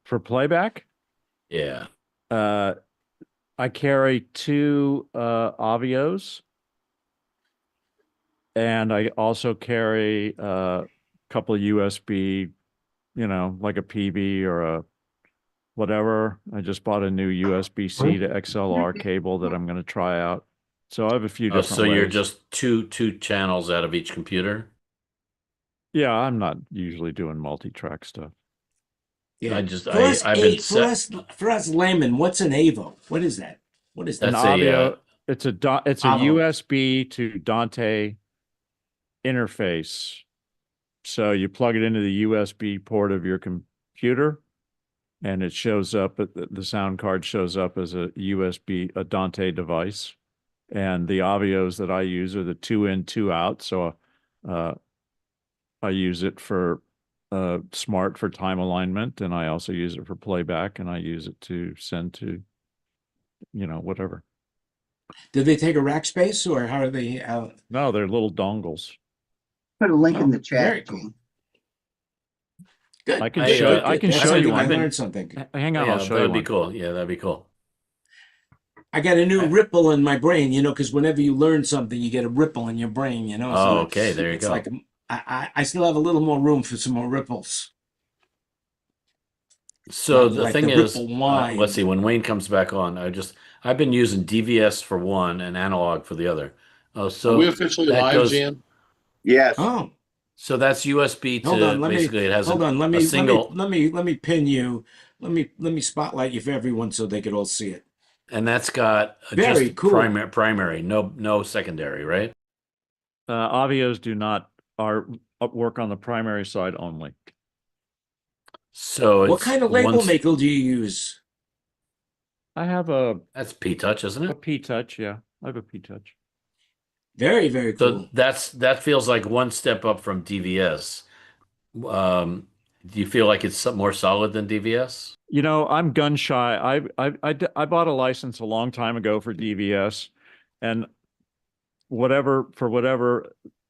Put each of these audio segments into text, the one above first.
For playback, Yeah. uh, I carry two Avios, and I also carry a couple of USB, like a PV or a whatever. I just bought a new USB-C to XLR cable that I'm going to try out. So I have a few Oh, different so you're ways. just two channels out of each computer? Yeah, I'm not usually doing multi-track stuff. I Yeah. just For us, I've been a set. for us laymen, what's an AVO? What is that? What is An that? That's a Avio, it's a Avo. USB to Dante interface. So you plug it into the USB port of your computer, and it shows up, the sound card shows up as a USB, a Dante device. And the Avios that I use are the two in, two out. So uh, I use it for smart for time alignment, and I also use it for playback, and I use it to send to, whatever. Do they take a rack space or how are they? No, they're little dongles. Put a link in Oh, the very chat, cool. Gene. Good, I can good, show good, I good. can That's show how you I I've one. been learned something. Hang on, I'll Yeah, show you that'd be one. cool. Yeah, that'd be cool. I got a new Uh, ripple in my brain, because whenever you learn something, you get a ripple in your brain, Oh, So okay, there you it's go. like I still have a little more room for some more ripples, So the like thing the is, ripple let's see, wine. when Wayne comes back on, I've been using DVS for one and analog for the other. Oh, Are we so officially that live, goes, Jan? Yes. Oh, so that's USB hold to on. basically it has Hold on. a single, Let me pin you. Let me spotlight you for everyone so they could all see it. and that's got Very just cool. primary, no secondary, right? Avios do not are work on the primary side only. So What it's kind of label once maker do you use? I have a that's P-Touch, isn't a it? P touch, yeah. I have a P touch. Very, very So cool. that feels like one step up from DVS. Do you feel like it's more solid than DVS? I'm gun shy. I bought a license a long time ago for DVS, and whatever,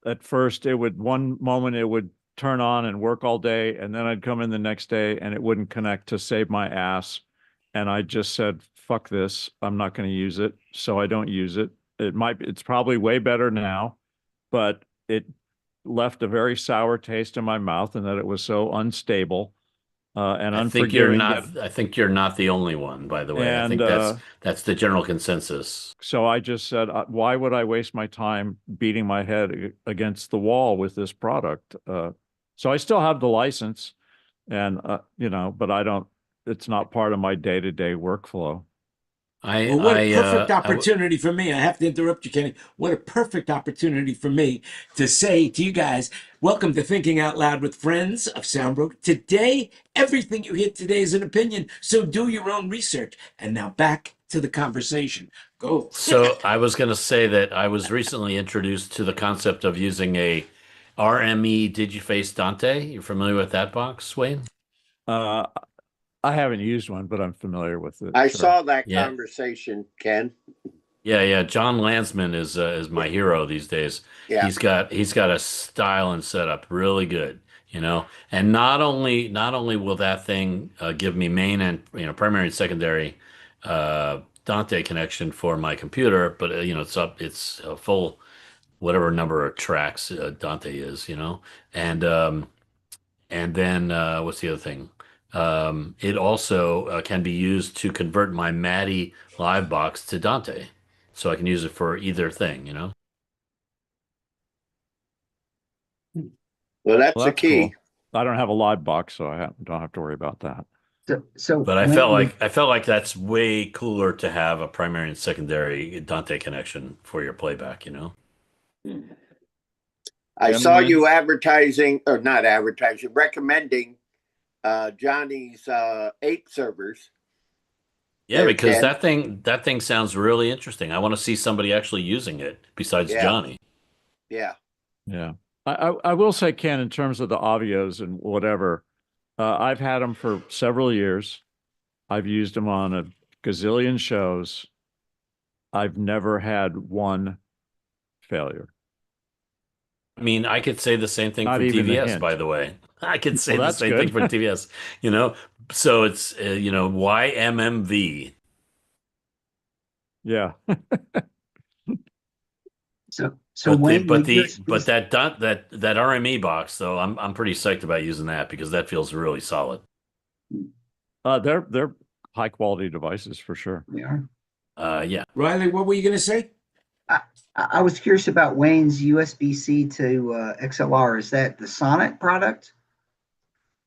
at first it would one moment it would turn on and work all day, and then I'd come in the next day and it wouldn't connect to save my ass. And I just said, fuck this. I'm not going to use it. So I don't use it. It's probably way better now, but it left a very sour taste in my mouth, and that it was so unstable and unforgiving. Yet, I think you're not the only one, by the way. I and think that's the general consensus. so I just said, why would I waste my time beating my head against the wall with this product? So I still have the license, and but I don't. It's not part of my day-to-day workflow. Well, what a perfect opportunity for me. I have to interrupt you, Kenny. What a perfect opportunity for me to say to you guys, welcome to Thinking Out Loud with Friends of SoundBroker. Today, everything you hear today is an opinion, so do your own research. And now back to the conversation. Go. So I was going to say that I was recently introduced to the concept of using a RME Digiface Dante. You familiar with that box, Wayne? Uh, I haven't used one, but I'm familiar with it. I Sure. saw that Yeah. conversation, Ken. Yeah. John Landsman is my hero these days. Yeah. He's got a style and setup really good, And not only will that thing give me main and primary and secondary Dante connection for my computer, but it's a full whatever number of tracks Dante is, and then what's the other thing? It also can be used to convert my MADI live box to Dante. So I can use it for either thing. Well, that's Well, the that's key. cool. I don't have a live box, so don't have to worry about that. So But I felt Wayne, like that's way cooler to have a primary and secondary Dante connection for your playback. I Yeah, saw man. you advertising, or not advertising, recommending Johnny's ape servers. Yeah, There, because Ken. that thing sounds really interesting. I want to see somebody actually using it besides Yeah. Johnny. Yeah. Yeah. I will say, Ken, in terms of the Avios and whatever, I've had them for several years. I've used them on a gazillion shows. I've never had one failure. I mean, I could say the same thing Not for even a DVS, by hint. the way. I could say Well, the that's same thing good. for DVS, you know, So it's YMMV. Yeah. So Wayne, But with the USB, but that RME box though, I'm pretty psyched about using that because that feels really solid. They're high quality devices for sure. we are. Yeah. Riley, what were you going to say? I was curious about Wayne's USB-C to XLR. Is that the Sonic product?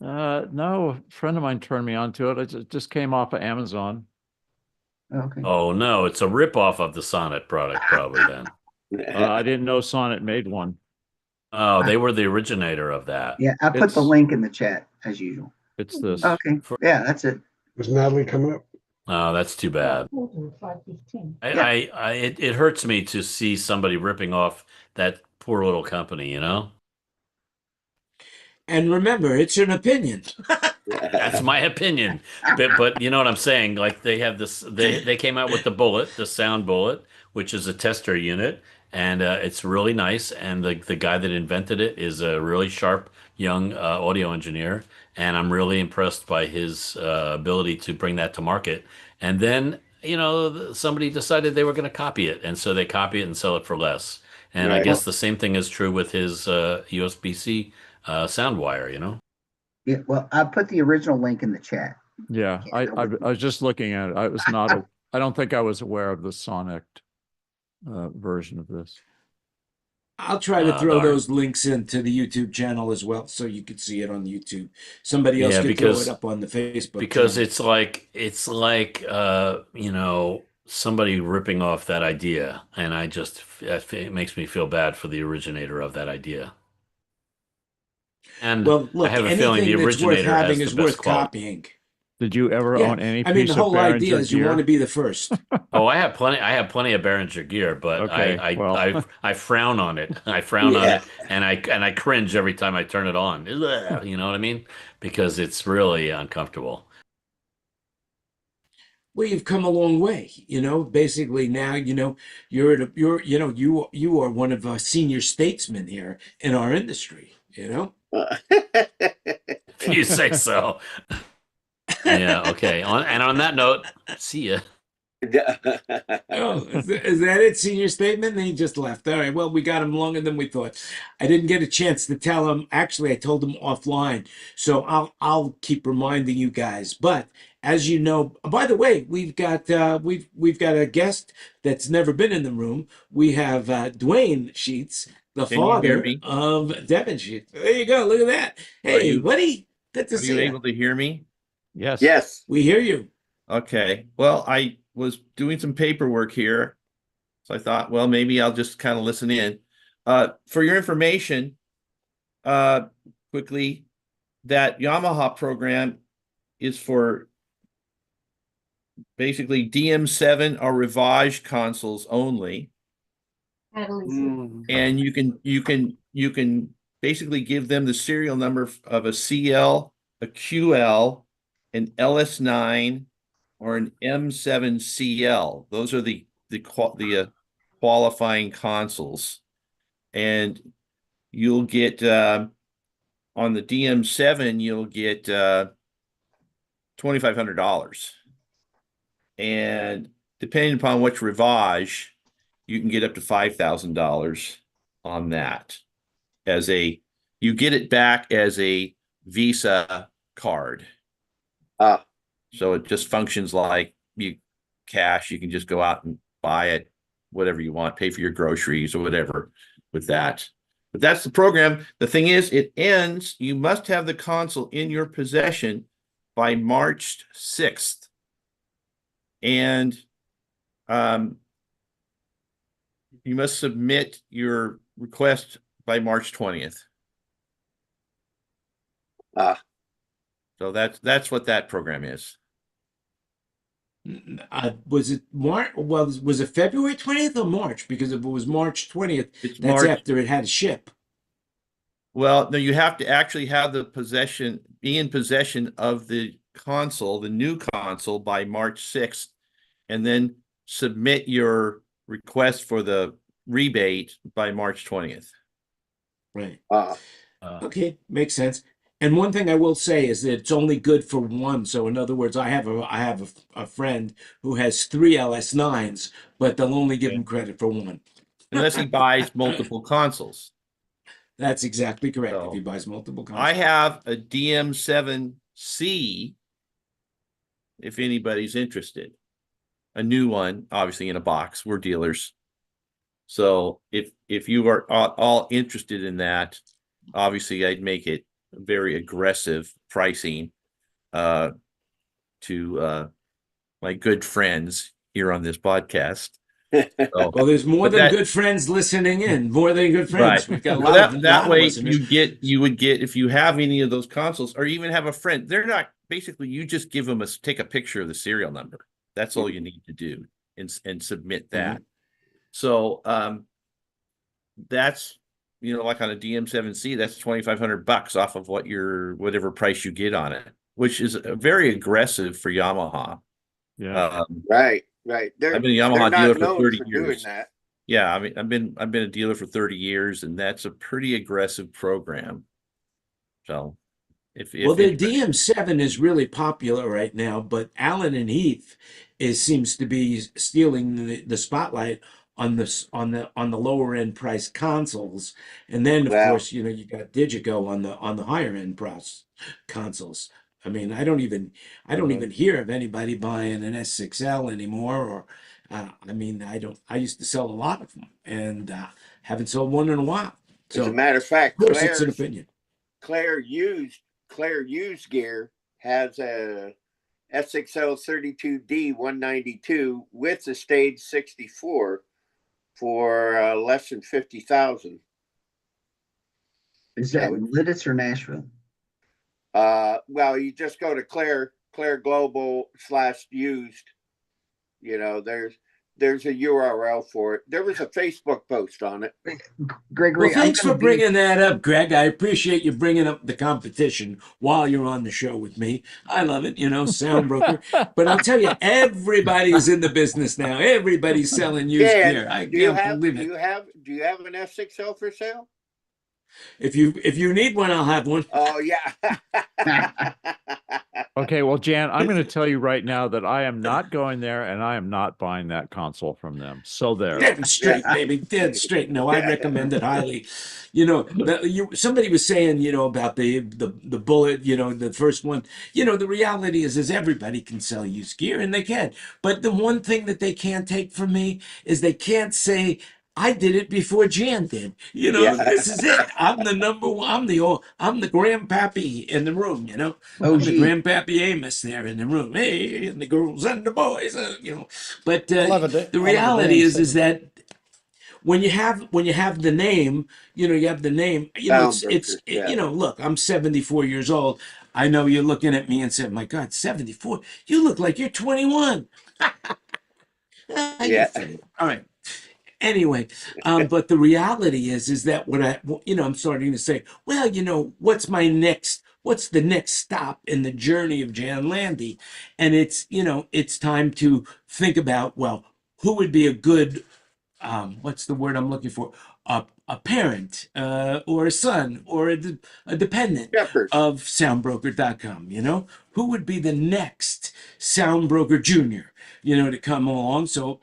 No, a friend of mine turned me on to it. It just came off of Amazon. Okay. Oh no, it's a ripoff of the Sonnet product probably then. I didn't know Sonnet made one. Oh, they were the originator of that. Yeah, I put the It's- link in the chat as usual. It's this. Okay. Yeah, that's it. Was Natalie coming up? Oh, that's too bad. It hurts me to see somebody ripping off that poor little company, you know? And remember, it's an opinion. That's my opinion. But you know what I'm saying? Like they have this, they came out with the Sound Bullet, which is a tester unit, and it's really nice. And the guy that invented it is a really sharp young audio engineer, and I'm really impressed by his ability to bring that to market. And then somebody decided they were going to copy it, and so they copy it and sell it for less. And I Right. guess the same thing is true with his USB-C SoundWire, you know? Yeah, well, I put the original link in the chat. Yeah, I was just looking at it. I was not. I don't think I was aware of the Sonic version of this. I'll try to throw darn. those links into the YouTube channel as well, so you could see it on YouTube. Somebody else Yeah, could throw because- it up on the Facebook. Because channel. it's like somebody ripping off that idea, and it makes me feel bad for the originator of that idea. And Well, look, I have a feeling the anything that's worth originator has having the is best worth quality. copying. Did you ever Yeah, own any I mean, piece the whole of idea Behringer is you gear? want to be the first. Oh, I have plenty of Behringer gear, but Okay, well. I frown on it. I frown on Yeah. it, and I cringe every time I turn it on. You know what I mean? Because it's really uncomfortable. Well, you've come a long way, basically now, you're at you are one of our senior statesmen here in our industry, If you say so. Yeah, okay. On that note, see ya. Oh, is that it? Senior statement? And he just left. All right. Well, we got him longer than we thought. I didn't get a chance to tell him. Actually, I told him offline. So I'll keep reminding you guys. But as you know, by the way, we've got a guest that's never been in the room. We have Dwayne Sheets, the Can you hear father me? of Devin Sheets. There you go. Look at that. Are Hey, you- buddy. Good to Are see you you. able to hear me? Yes. Yes. We hear you. Okay. Well, I was doing some paperwork here, so I thought, well, maybe I'll just kind of listen in. For your information, quickly, that Yamaha program is for basically DM7 or Rivage consoles only, and you can basically give them the serial number of a CL, a QL, an LS9, or an M7CL. Those are the qualifying consoles, and you'll get on the DM7 you'll get $2,500, and depending upon which Rivage, you can get up to $5,000 on that. You get it back as a Visa card. So it just functions like cash. You can just go out and buy it, whatever you want, pay for your groceries or whatever with that. But that's the program. The thing is, it ends, you must have the console in your possession by March 6th. And you must submit your request by March 20th. So that's what that program is. Was it March? Well, was it February 20th or March? Because if it was March 20th, It's that's March. after it had to ship. Well, no, you have to actually have be in possession of the console, the new console, by March 6th, and then submit your request for the rebate by March 20th. Right. Uh, Okay, makes sense. And one thing I will say is that it's only good for one. So in other words, I have a friend who has three LS9s, but they'll only give him credit for one. Unless he buys multiple consoles. That's exactly correct. If So, he buys multiple I consoles. have a DM7C, if anybody's interested. A new one, obviously in a box. We're dealers. So if you are all interested in that, obviously I'd make it very aggressive pricing to my good friends here on this podcast. So, Well, there's more but than that- good friends listening in. More than good friends. right. We've got a Well, lot of that way listeners. you would get, if you have any of those consoles or even have a friend, they're not, basically you just give them take a picture of the serial number. That's all you need to do and submit that. So that's, like on a DM7C, that's $2,500 off of whatever price you get on it, which is very aggressive for Yamaha. Yeah. Right. I've been a They're Yamaha not dealer for known 30 for years. doing that. Yeah, I mean, I've been a dealer for 30 years, and that's a pretty aggressive program. So, if Well, the anybody- DM7 is really popular right now, but Allen and Heath seems to be stealing the spotlight on the lower end price consoles, and then of Wow. course you got Digico on the higher end consoles. I mean, I don't even hear of anybody buying an S6L anymore, or I mean, I don't. I used to sell a lot of them, and haven't sold one in a while. As a So, matter of fact, of course, it's an opinion. Claire used gear has a SXL 32D 192 with a stage 64 for less than 50,000. Is that in Lidditz or Nashville? Well, you just go to Claire Global /used. There's a URL for it. There was a Facebook post on it. Gregory, Well, thanks for bringing that up, Greg. I appreciate you bringing up the competition while you're on the show with me. I love it, SoundBroker. But I'll tell you, everybody's in the business now. Everybody's selling used gear. I can't believe it. Do you have an S6L for sale? If you need one, I'll have one. Oh yeah. Okay, well, Jan, I'm going to tell you right now that I am not going there and I am not buying that console from them. So there. Dead straight, baby. Dead straight. No, I recommend it highly. Somebody was saying, about the bullet, the first one. The reality is everybody can sell used gear, and they can. But the one thing that they can't take from me is they can't say, I did it before Jan did. This is it. I'm the number one. I'm the grandpappy in the room, I'm the grandpappy Amos there in the room. Hey, and the girls and the boys, But the reality is that when you have the name, you have the name, look, I'm 74 years old. I know you're looking at me and saying, my God, 74, you look like you're 21. Yeah. All right. Anyway, but the reality is that what I'm starting to say, well, what's the next stop in the journey of Jan Landy? And it's time to think about, well, who would be a good, what's the word I'm looking for? A parent, or a son, or a dependent Shepherd. of SoundBroker.com, who would be the next SoundBroker Junior, to come along. So,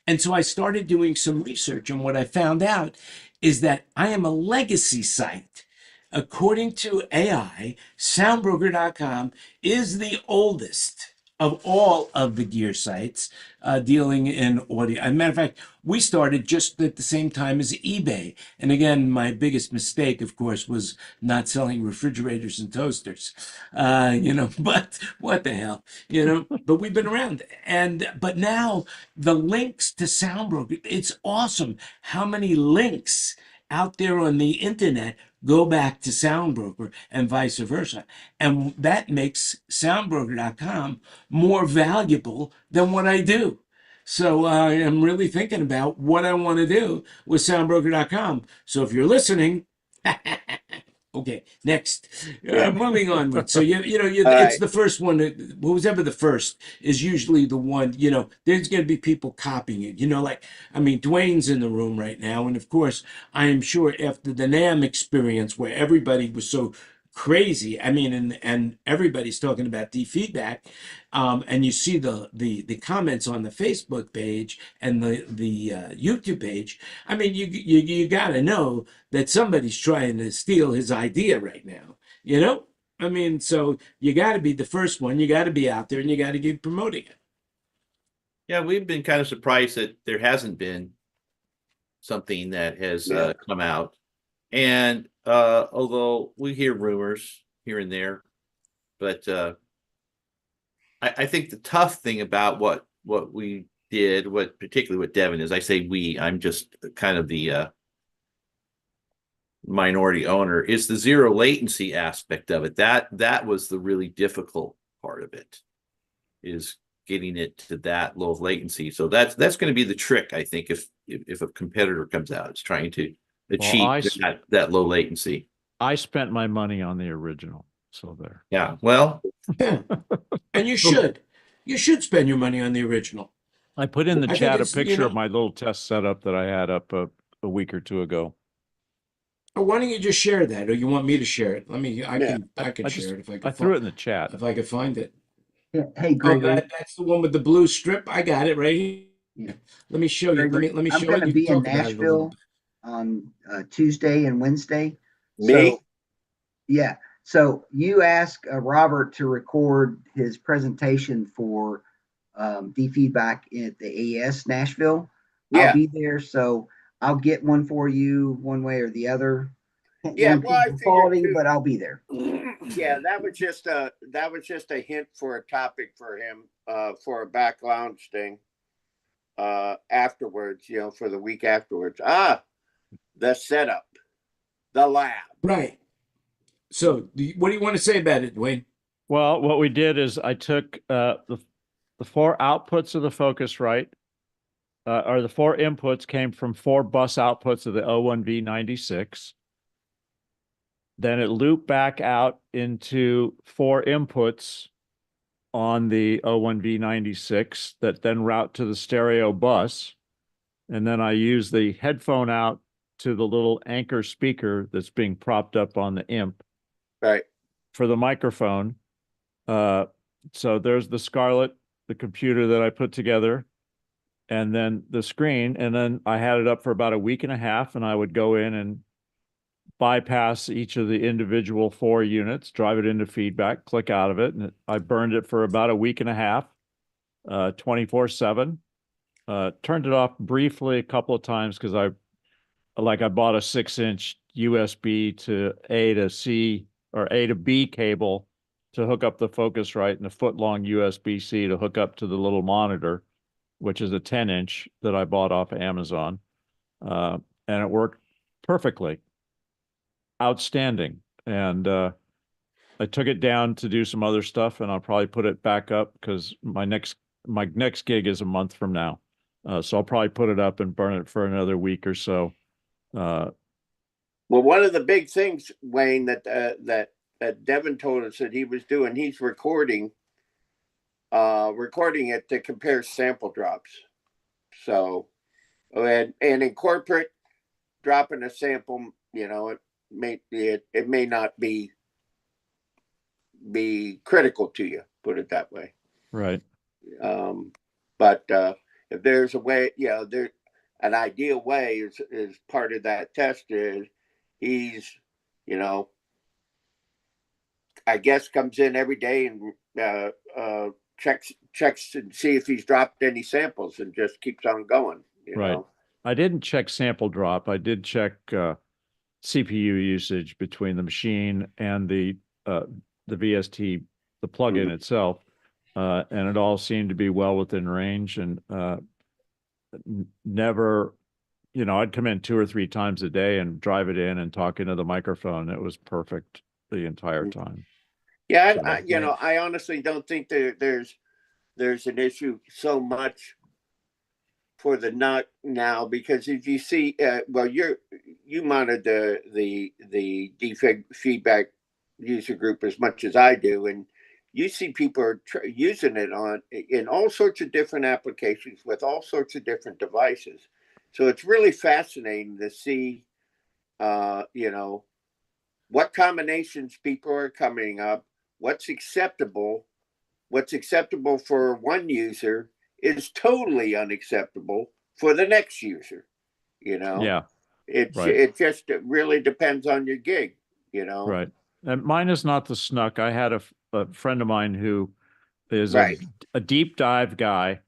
and so I started doing some research, and what I found out is that I am a legacy site. According to AI, SoundBroker.com is the oldest of all of the gear sites dealing in audio. As a matter of fact, we started just at the same time as eBay. And again, my biggest mistake, of course, was not selling refrigerators and toasters. But what the hell, But we've been around, but now the links to SoundBroker, it's awesome how many links out there on the internet go back to SoundBroker and vice versa. And that makes SoundBroker.com more valuable than what I do. So I am really thinking about what I want to do with SoundBroker.com. So if you're listening, okay, next. Moving on. So it's right. the first one. Who's ever the first is usually the one. There's going to be people copying it. Dwayne's in the room right now, and of course, I am sure after the NAMM experience where everybody was so crazy. I mean, and everybody's talking about defeedback, and you see the comments on the Facebook page and the YouTube page. I mean, you got to know that somebody's trying to steal his idea right now. You know, I mean, so you got to be the first one. You got to be out there, and you got to keep promoting it. Yeah, we've been kind of surprised that there hasn't been something that has come out. And although we hear rumors here and there, but I think the tough thing about what we did, particularly what Devin is, I say we, I'm just kind of the minority owner, is the zero latency aspect of it. That was the really difficult part of it, is getting it to that low of latency. So that's going to be the trick, I think, if a competitor comes out, it's trying to achieve that low latency. I spent my money on the original, so there. Yeah, well, Yeah. And you should spend your money on the original. I put in the chat a picture you know, of my little test setup that I had up a week or two ago. why don't you just share that, or you want me to share it? I can I share it if I can. I threw it in the chat. If I could find it. Yeah. Hey, Oh, Gregory. that's the one with the blue strip. I got it right here. Yeah. Let me show you. Gregory, Let me I'm show going you. to be in Talk about it a little Nashville bit. on Tuesday and Wednesday. Me? So, yeah. So you asked Robert to record his presentation for feedback at the AES Nashville. Yeah. I'll be there, so I'll get one for you one way or the other. Can't Yeah, well, I guarantee the figured quality, too. but I'll be there. Yeah, that was just a hint for a topic for him for a back lounge thing afterwards, for the week afterwards. The setup, the lab. Right. So, what do you want to say about it, Dwayne? Well, what we did is I took the 4 outputs of the Focusrite, or the 4 inputs came from 4 bus outputs of the O1V96. Then it looped back out into 4 inputs on the O1V96 that then route to the stereo bus. And then I use the headphone out to the little anchor speaker that's being propped up on the imp. Right. For the microphone. So there's the Scarlett, the computer that I put together, and then the screen. And then I had it up for about a week and a half, and I would go in and bypass each of the individual 4 units, drive it into feedback, click out of it. And I burned it for about a week and a half, 24/7. Turned it off briefly a couple of times because I bought a 6-inch USB to A to C or A to B cable to hook up the Focusrite, and a 1-foot-long USB-C to hook up to the little monitor, which is a 10-inch that I bought off of Amazon. And it worked perfectly. Outstanding. And I took it down to do some other stuff, and I'll probably put it back up because my next gig is a month from now. So I'll probably put it up and burn it for another week or so. Well, one of the big things, Wayne, that Devin told us that he was doing, he's recording it to compare sample drops. So, and in corporate, dropping a sample, it may not be critical to you, put it that way. Right. But if there's a way, an ideal way is part of that test is he's, I guess comes in every day and checks and see if he's dropped any samples and just keeps on going. Right. I didn't check sample drop. I did check CPU usage between the machine and the VST, the plugin itself, and it all seemed to be well within range. And never, I'd come in 2 or 3 times a day and drive it in and talk into the microphone. It was perfect the entire time. Yeah, I honestly don't think there's an issue so much for the nut now, because if you see, you monitor the feedback user group as much as I do, and you see people are using it in all sorts of different applications with all sorts of different devices. So it's really fascinating to see, what combinations people are coming up, what's acceptable for one user is totally unacceptable for the next user. Yeah. It just really depends on your gig, Right. And mine is not the snuck. I had a friend of mine who is Right. a deep dive guy.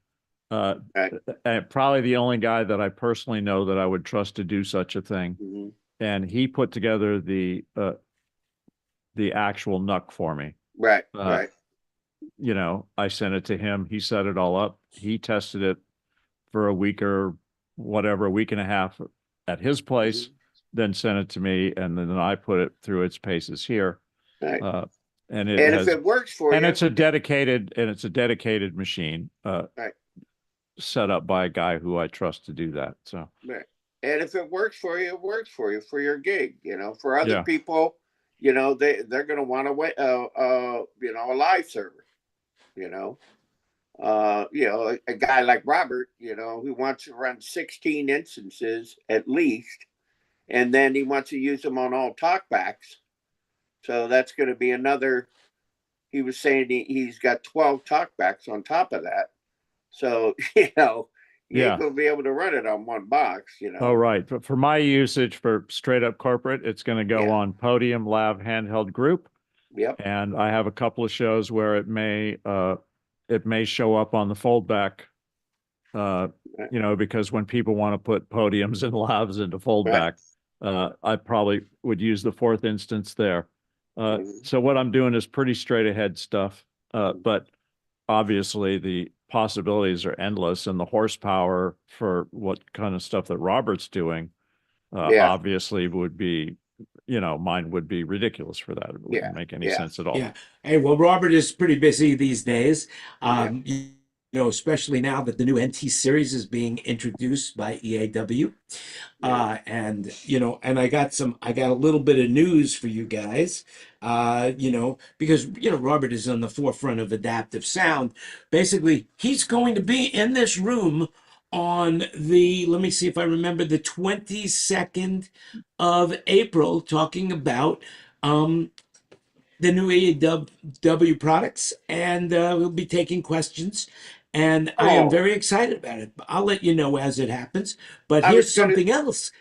Right. And probably the only guy that I personally know that I would trust to do such a thing. Mm-hmm. And he put together the actual NUC for me. Right. Right. I sent it to him. He set it all up. He tested it for a week or whatever, a week and a half at his place, then sent it to me, and then I put it through its paces here. Right. And if it works for you, it's a dedicated machine, right, set up by a guy who I trust to do that. So, right. And if it works for you, it works for you for your gig. For other people, they're going to want to wait, a live server. A guy like Robert, who wants to run 16 instances at least, and then he wants to use them on all talkbacks. So that's going to be another. He was saying he's got 12 talkbacks on top of that. So, you ain't going to be able to run it on one box, Oh, right. But for my usage for straight up corporate, it's going to go on Podium, Lav, Handheld, Group. Yep. And I have a couple of shows where it may show up on the foldback, because when people want to put podiums and lavs into foldback, I probably would use the fourth instance there. So what I'm doing is pretty straight ahead stuff, but obviously the possibilities are endless, and the horsepower for what kind of stuff that Robert's doing, obviously would be, mine would be ridiculous for that. It wouldn't make any sense at all. Yeah. Hey, well, Robert is pretty busy these days. Especially now that the new NT series is being introduced by EAW. And I got a little bit of news for you guys, because, Robert is on the forefront of adaptive sound. Basically, he's going to be in this room on let me see if I remember, the 22nd of April, talking about, the new EAW products, and we'll be taking questions. And I am very excited about it. I'll let you know as it happens. But here's something else.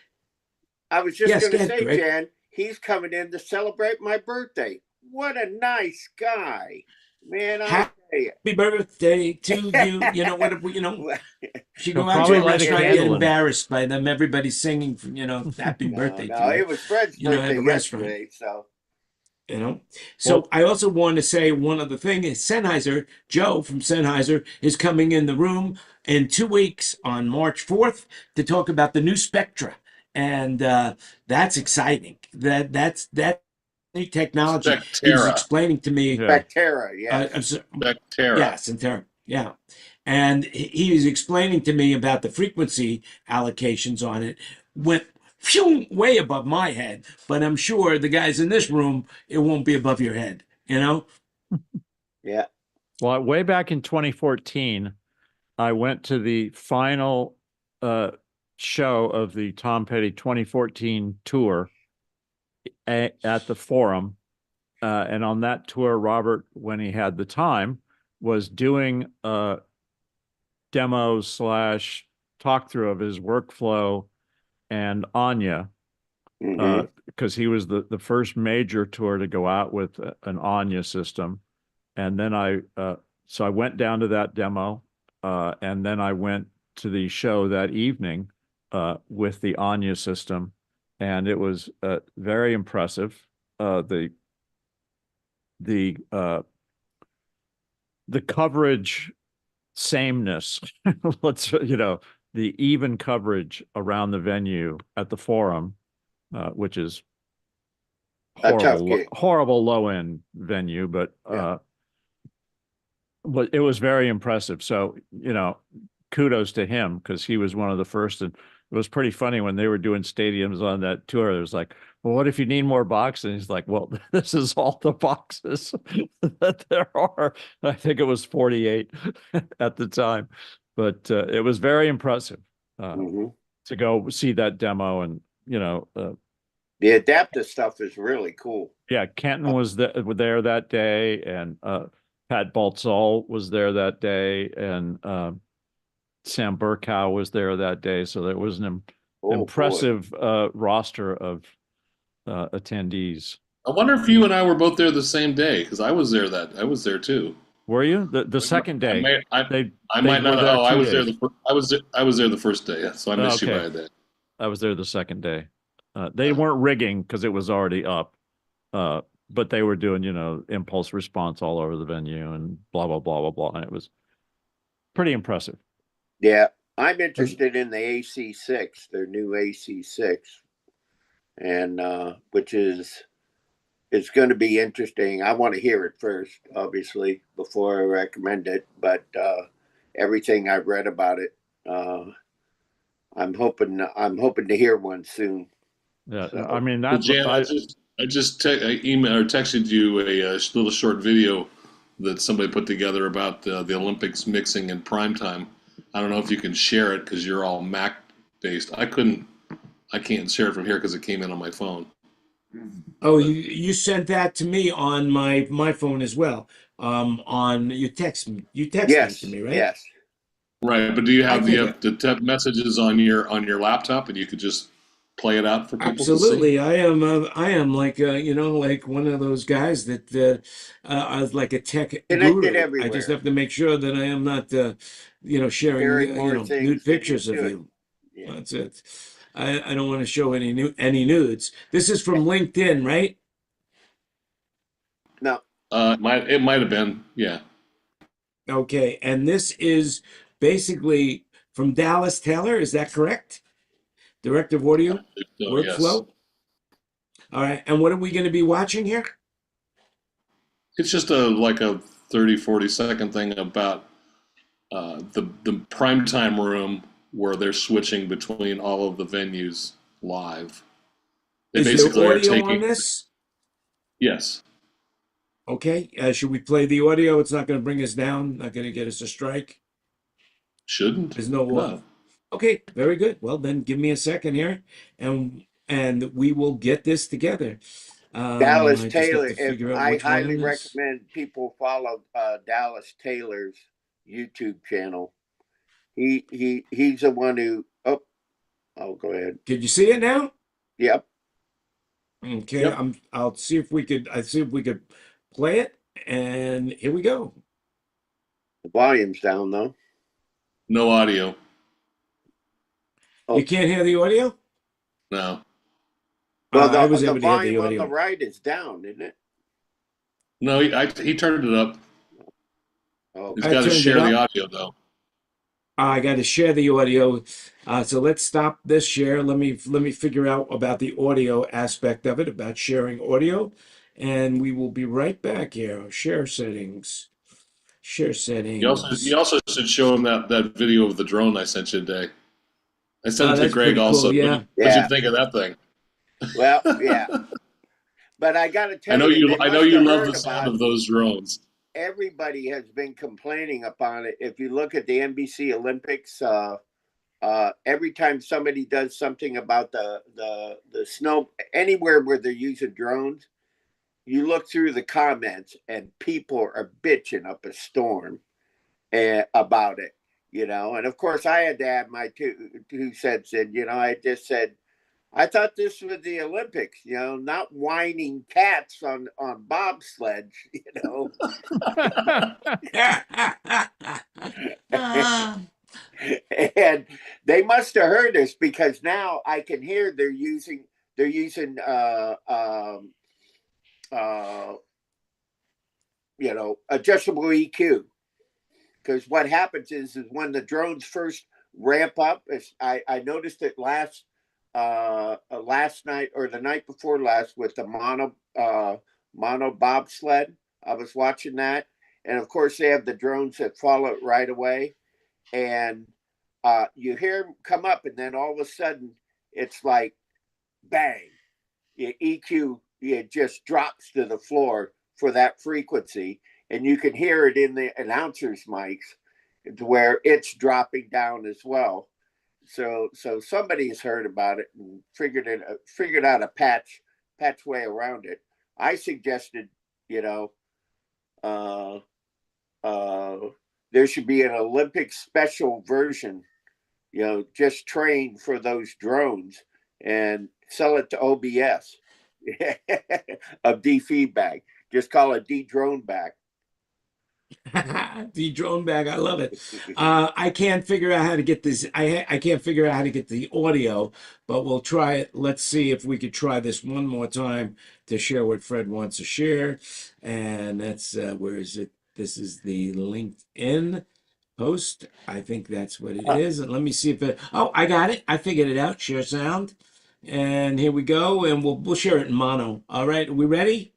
I was just going to say, Jan, he's coming in to celebrate my birthday. What a nice guy, man! Happy birthday to you. She go He'll out to a probably light a restaurant, get candle and- embarrassed by them. Everybody's singing, happy birthday to you. It was Fred's birthday yesterday, so. So I also want to say one other thing is Sennheiser, Joe from Sennheiser, is coming in the room in 2 weeks on March 4th to talk about the new Spectra. And that's exciting. That's new technology. He was explaining to me. Spectra, yes. Spectra. Yeah, Centera. Yeah. And he was explaining to me about the frequency allocations on it. Went way above my head, but I'm sure the guys in this room, it won't be above your head, Yeah. Well, way back in 2014, I went to the final show of the Tom Petty 2014 tour at the Forum. And on that tour, Robert, when he had the time, was doing a demo / talk through of his workflow and Anya, because he was the first major tour to go out with an Anya system. And then so I went down to that demo, and then I went to the show that evening with the Anya system, and it was very impressive. The coverage sameness, the even coverage around the venue at the Forum, which is horrible low end venue, but it was very impressive. So, kudos to him, because he was one of the first. And it was pretty funny when they were doing stadiums on that tour. It was like, well, what if you need more boxes? And he's like, well, this is all the boxes that there are. I think it was 48 at the time, but it was very impressive to go see that demo and, The adaptive stuff is really cool. Yeah, Kenton was there that day, and Pat Baltzall was there that day, and Sam Burkow was there that day. So there was an impressive roster of attendees. I wonder if you and I were both there the same day, because I was there too. Were you the second day? I might not. Oh, I was there. I was there the first day. Yeah, so I missed you by a day. I was there the second day. They weren't rigging because it was already up, but they were doing, impulse response all over the venue and blah blah blah blah blah, and it was pretty impressive. Yeah, I'm interested in the AC6, their new AC6, and which is going to be interesting. I want to hear it first, obviously, before I recommend it. But everything I've read about it, I'm hoping to hear one soon. Yeah, so, I mean, that's Jan, I emailed or texted you a little short video that somebody put together about the Olympics mixing in prime time. I don't know if you can share it because you're all Mac based. I can't share it from here because it came in on my phone. Oh, you sent that to me on my phone as well. On you texted it to me, right? Yes. Right, but do you have the messages on your laptop, and you could just play it out for people? Absolutely, to see? I am like like one of those guys that I was like a tech guru. Everywhere. I just have to make sure that I am not sharing nude pictures of you. Yeah. That's it. I don't want to show any nudes. This is from LinkedIn, right? No. It might have been, yeah. Okay, and this is basically from Dallas Taylor. Is that correct? Director of Audio Workflow. Yes. All right, and what are we going to be watching here? It's just like a 30-40 second thing about the primetime room where they're switching between all of the venues live. Is there audio on this? Yes. Okay. Should we play the audio? It's not going to bring us down. Not going to get us a strike. Shouldn't. There's no. Okay. Very good. Well, then give me a second here, and we will get this together. Dallas Taylor. I highly recommend people follow Dallas Taylor's YouTube channel. He's the one who. Oh, go ahead. Could you see it now? Yep. Okay. Yep. I'll see if we could. Play it, and here we go. The volume's down though. No audio. Oh. You can't hear the audio? No. Well, I was able to hear the audio. On the right is down, isn't it? No, he turned it up. Oh, he's got to share the audio though. I got to share the audio. So let's stop this share. Let me figure out about the audio aspect of it, about sharing audio. And we will be right back here. Share settings. Share settings. You also should show him that video of the drone I sent you today. I sent it to Greg also. Cool, yeah. What you think of that thing? Well, yeah. But I got to tell you, I know you love the sound of those drones. Everybody has been complaining upon it. If you look at the NBC Olympics, every time somebody does something about the snow, anywhere where they're using drones, you look through the comments and people are bitching up a storm about it, and of course I had to add my two cents in. I just said, I thought this was the Olympics, not whining cats on bobsleds, And they must have heard us, because now I can hear they're using adjustable EQ, because what happens is when the drones first ramp up, I noticed it last night or the night before last with the mono bobsled. I was watching that, and of course they have the drones that follow it right away, and you hear them come up, and then all of a sudden it's like bang, your EQ, it just drops to the floor for that frequency, and you can hear it in the announcers' mics where it's dropping down as well. so somebody has heard about it and figured out a patch way around it. I suggested, there should be an Olympic special version, just trained for those drones and sell it to OBS of D-feedback. Just call it D-drone back. The drone bag, I love it. I can't figure out how to get this. I can't figure out how to get the audio, but we'll try it. Let's see if we could try this one more time to share what Fred wants to share. And that's where is it? This is the LinkedIn post. I think that's what it is. And let me see if it. Oh, I got it. I figured it out. Share sound. And here we go. And we'll share it in mono. All right. Are we ready?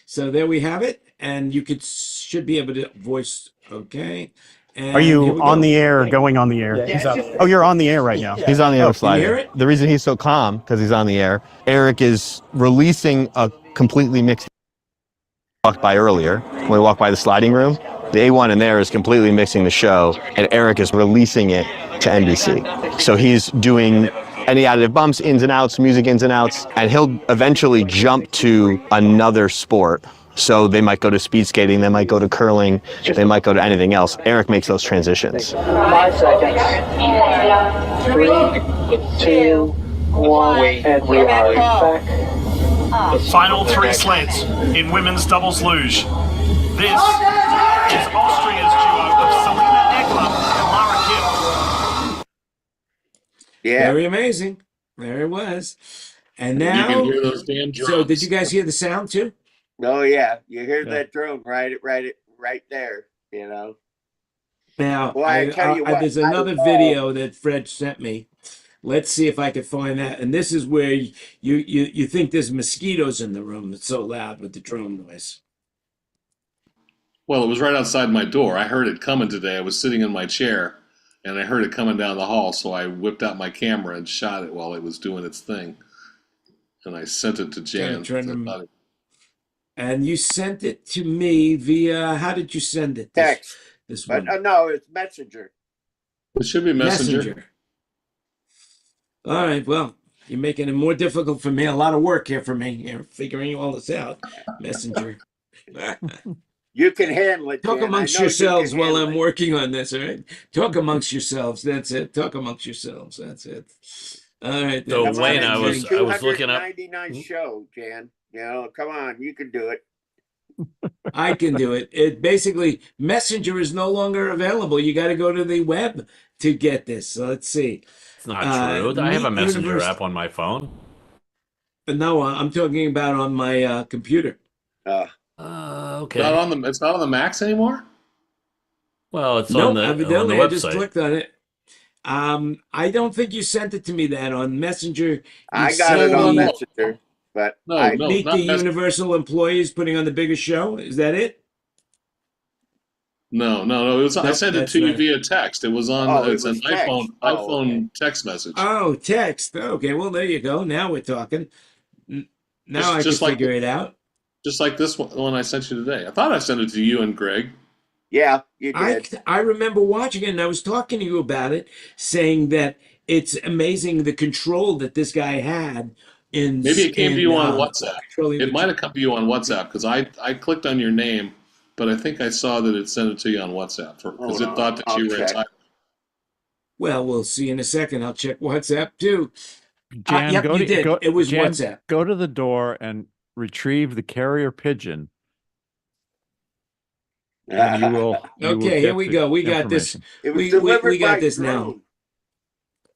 So there we have it. And you should be able to voice. Okay. And are you on the air or going on the air? Yeah, Oh, you're on the air right now. He's on the air Can you hear it? The reason he's so calm, because he's on the air. Eric is releasing a completely mixed. Walked by earlier, when we walked by the sliding room, the A1 in there is completely mixing the show, and Eric is releasing it to NBC. So he's doing any additive bumps, ins and outs, music ins and outs, and he'll eventually jump to another sport. So they might go to speed skating, they might go to curling, they might go to anything else. Eric makes those transitions. 5 seconds. 3, 2, 1, and we are back. The final 3 sleds in women's doubles luge. This is Austria's duo of Selena Eckler and Lara Kim. Yeah. Very amazing. There it was. And You now, can hear those damn drums. so did you guys hear the sound too? Oh yeah, you hear Yeah. that drone right there. Now, Well, I tell you what, there's another video that Fred sent me. Let's see if I can find that. And this is where you think there's mosquitoes in the room. It's so loud with the drone noise. Well, it was right outside my door. I heard it coming today. I was sitting in my chair, and I heard it coming down the hall, so I whipped out my camera and shot it while it was doing its thing. And I sent it to Jan. And you sent it to me via, how did you send it? Text. This But one. no, it's Messenger. It should be Messenger. All right, well, you're making it more difficult for me. A lot of work here for me, here, figuring all this out. Messenger. You can handle it. Talk Jan. amongst I know you yourselves can while handle I'm it. working on this, all right? Talk amongst yourselves. That's it. Talk amongst yourselves. That's it. All right. So, that's Wayne, what I'm I was doing. looking up. 299 show, Jan. Come on, you can do it. I can do it. It basically, Messenger is no longer available. You got to go to the web to get this. So let's see. It's not true. I have a Messenger app on my phone. No, I'm talking about on my computer. Okay. It's not on the Macs anymore? Well, it's No, on the evidently I just website. clicked on it. I don't think you sent it to me that on Messenger. I got it on Messenger, but Meet the Universal employees putting on the biggest show. Is that it? No. It was. I sent it that's to you not- via text. It was on. Oh, it it's an was text. iPhone Oh, okay. text message. Oh, text. Okay, well there you go. Now we're talking. Now I can figure it out. Just like this one I sent you today. I thought I sent it to you and Greg. Yeah, you did. I remember watching it, and I was talking to you about it, saying that it's amazing the control that this guy had in. Maybe it came to you on WhatsApp. controlling It the- might have come to you on WhatsApp because I clicked on your name, but I think I saw that it sent it to you on WhatsApp because it thought that I'll you were check. entitled. Well, we'll see in a second. I'll check WhatsApp too. Jan, Yep, you did. It was Jan, WhatsApp. Go to the door and retrieve the carrier pigeon. And you will. Okay, here we go. We got this. information. It was We delivered got by this drone. now.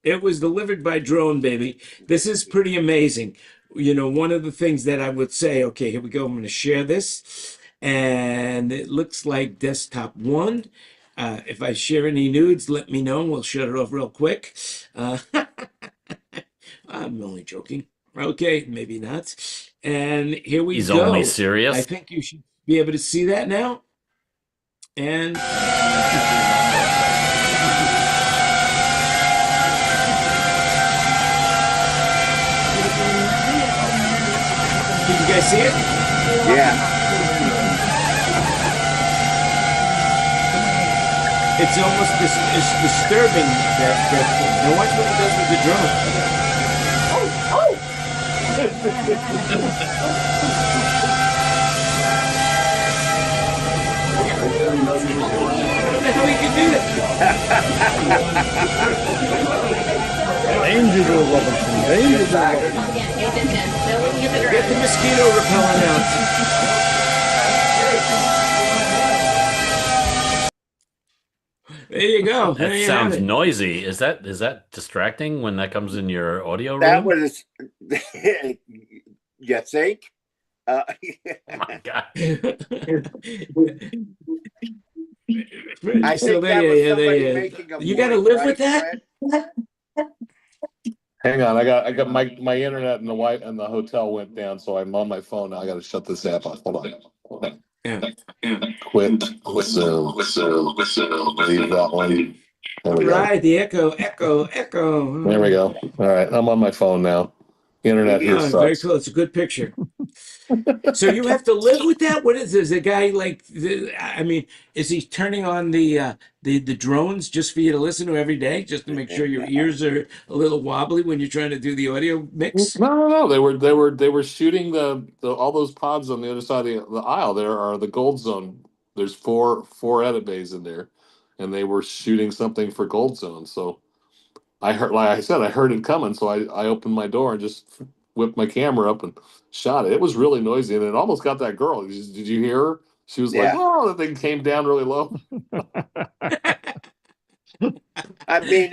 It was delivered by drone, baby. This is pretty amazing. One of the things that I would say, okay, here we go. I'm going to share this. And it looks like desktop 1. If I share any nudes, let me know. We'll shut it off real quick. I'm only joking. Okay, maybe not. And here we He's go. only serious. I think you should be able to see that now. And did you guys see it? Yeah. It's almost it's disturbing that now watch what he does with the drone. How the hell he can do that? Danger, Bill Robinson. Danger, Bill Robinson. Get the mosquito repellent out. There you go. There That you sounds have it. noisy. Is that distracting when that comes in your audio room? That was, you think? Oh my God. I So think that was somebody making a you got to point, live right, with that. Fred? Hang on, I got my internet and the hotel went down, so I'm on my phone now. I got to shut this app off. Hold on. Yeah. Quit. Whistle. Leave that one. There we go. Right, the echo. There we go. All right, I'm on my phone now. Internet here Yeah, very sucks. cool. It's a good picture. So you have to live with that. What is this? A guy like? I mean, is he turning on the drones just for you to listen to every day, just to make sure your ears are a little wobbly when you're trying to do the audio mix? No. They were shooting the all those pods on the other side of the aisle. There are the Gold Zone. There's four edit bays in there, and they were shooting something for Gold Zone. So I heard, like I said, I heard it coming. So I opened my door and just whipped my camera up and shot it. It was really noisy, and it almost got that girl. Did you hear her? She was like, Yeah. "Oh, the thing came down really low." I mean,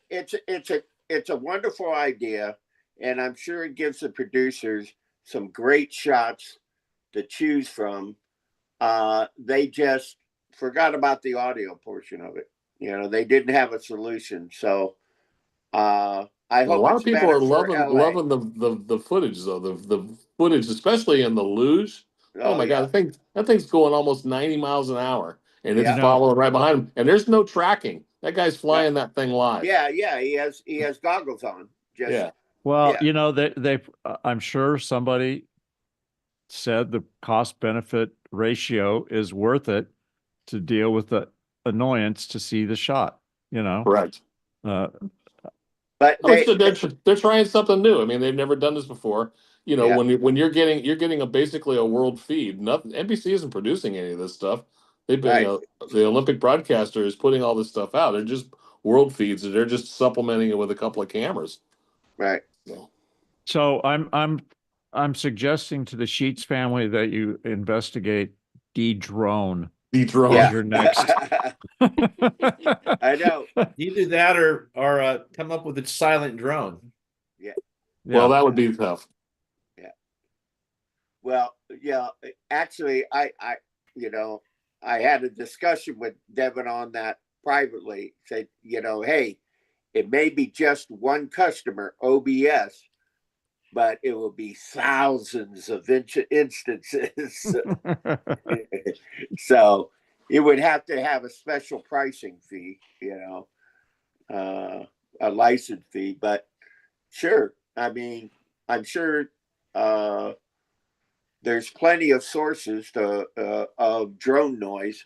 it's a wonderful idea, and I'm sure it gives the producers some great shots to choose from. They just forgot about the audio portion of it. You know, they didn't have a solution. So I hope A lot of it's people better are for LA. loving the footage though. The footage, especially in the luge. Oh my God, that thing's going almost 90 miles an hour, and it's Yeah. following right behind him. And there's no tracking. That guy's flying that thing live. Yeah, he has goggles on. Just Yeah. Well, Yeah. you know, they I'm sure somebody said the cost benefit ratio is worth it to deal with the annoyance to see the shot, you know. Correct. But They're trying something new. I mean, they've never done this before. You know, Yeah. when you're getting basically a world feed. Nothing. NBC isn't producing any of this stuff. They've been, Right. the Olympic broadcaster is putting all this stuff out. They're just world feeds, and they're just supplementing it with a couple of cameras. Right. So I'm suggesting to the Sheets family that you investigate de-drone. De-drone. Yeah. You're next. I know. Either that or come up with a silent drone. Yeah. Well, that would be tough. Yeah. Well, yeah. Actually, I had a discussion with Devin on that privately. Said, hey, it may be just one customer, OBS, but it will be thousands of instances. So it would have to have a special pricing fee, a license fee. But sure, I mean, I'm sure there's plenty of sources of drone noise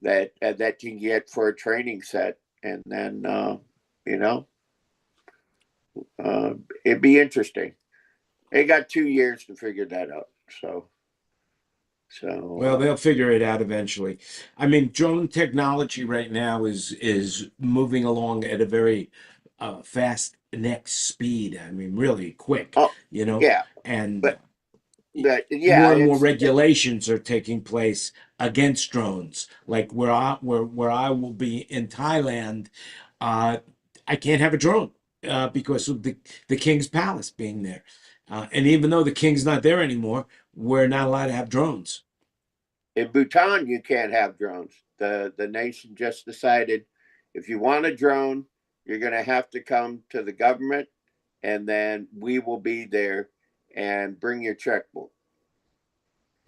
that you can get for a training set, and then it'd be interesting. They got 2 years to figure that out. So Well, they'll figure it out eventually. I mean, drone technology right now is moving along at a very fast next speed. I mean, really quick. Yeah, and but more and more regulations are taking place against drones. Like where I will be in Thailand, I can't have a drone because of the king's palace being there. And even though the king's not there anymore, we're not allowed to have drones. In Bhutan, you can't have drones. The nation just decided if you want a drone, you're going to have to come to the government, and then we will be there and bring your checkbook.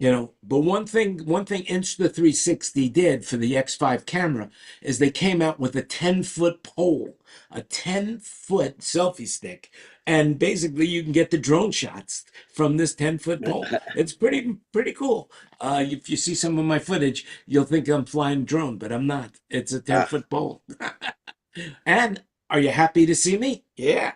But one thing Insta360 did for the X5 camera is they came out with a 10-foot pole, a 10-foot selfie stick, and basically you can get the drone shots from this 10-foot pole. It's pretty cool. If you see some of my footage, you'll think I'm flying a drone, but I'm not. It's a 10-foot pole. And are you happy to see me? Yeah.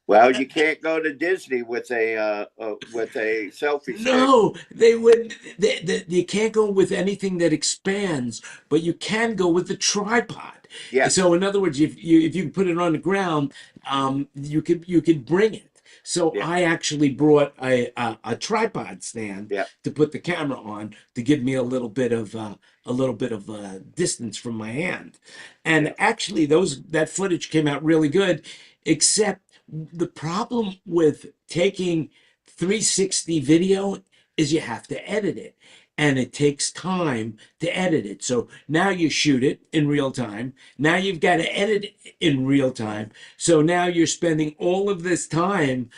Well, you can't go to Disney with a selfie stick. No, they wouldn't. You can't go with anything that expands, but you can go with the tripod. Yeah. So in other words, if you put it on the ground, you could bring it. So Yeah. I actually brought a tripod stand Yeah. to put the camera on to give me a little bit of distance from my hand. And Yeah. actually, that footage came out really good, except the problem with taking 360 video is you have to edit it, and it takes time to edit it. So now you shoot it in real time. Now you've got to edit it in real time. So now you're spending all of this time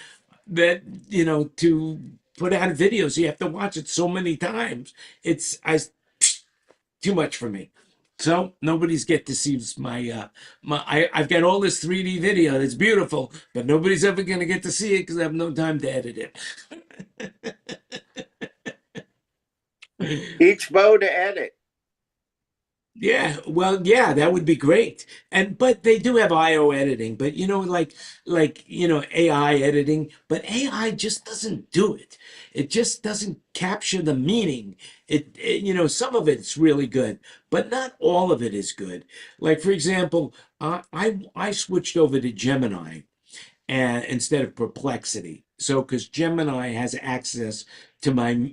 that, to put out a video. So you have to watch it so many times. It's too much for me. So nobody's get to see I've got all this 3D video that's beautiful, but nobody's ever going to get to see it because I have no time to edit it. Each bow to edit. Yeah, well, yeah, that would be great. But they do have IO editing, but AI editing, but AI just doesn't do it. It just doesn't capture the meaning. Some of it's really good, but not all of it is good. Like, for example, I switched over to Gemini and instead of Perplexity. So because Gemini has access to my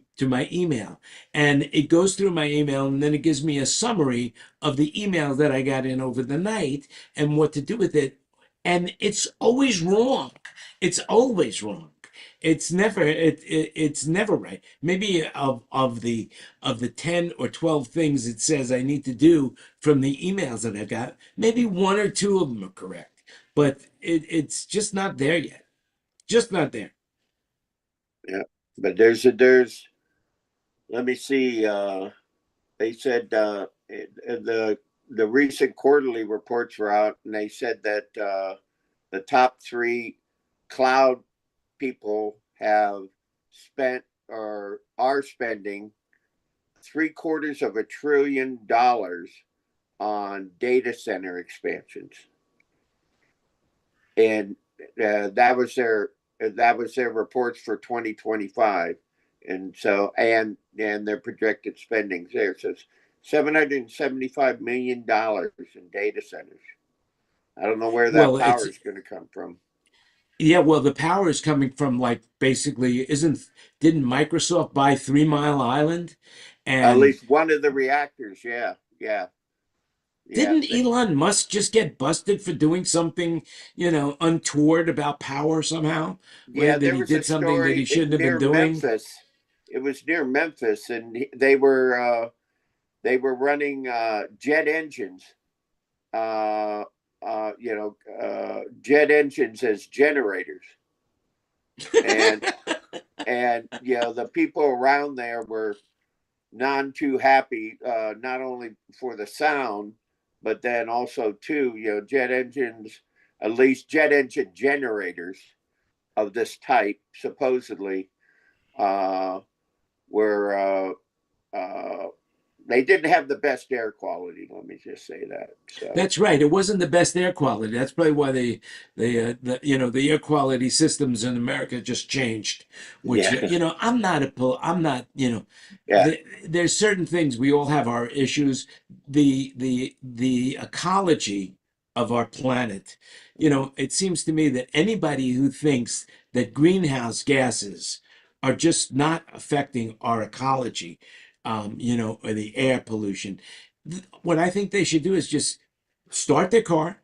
email, and it goes through my email, and then it gives me a summary of the email that I got in over the night and what to do with it. And it's always wrong. It's always wrong. It's never right. Maybe of the 10 or 12 things it says I need to do from the emails that I've got, maybe one or two of them are correct, but it's just not there yet. Just not there. Yeah, but let me see. They said the recent quarterly reports were out, and they said that the top 3 cloud people have spent or are spending $750 billion on data center expansions, and that was their reports for 2025, and their projected spendings there says $775 million in data centers. I don't know where that power is going to come from. Yeah, well, the power is coming from basically didn't Microsoft buy 3 Mile Island? And at least one of the reactors, yeah. Didn't Elon Musk just get busted for doing something, untoward about power somehow? Yeah, that he did something that he shouldn't have been doing. Memphis. It was near Memphis, and they were running jet engines. Jet engines as generators, and the people around there were none too happy, not only for the sound, but then also too, jet engines, at least jet engine generators of this type, supposedly, were they didn't have the best air quality. Let me just say that. So. That's right. It wasn't the best air quality. That's probably why the air quality systems in America just changed. Which I'm not. There's certain things we all have our issues. The ecology of our planet. It seems to me that anybody who thinks that greenhouse gases are just not affecting our ecology, or the air pollution. What I think they should do is just start their car,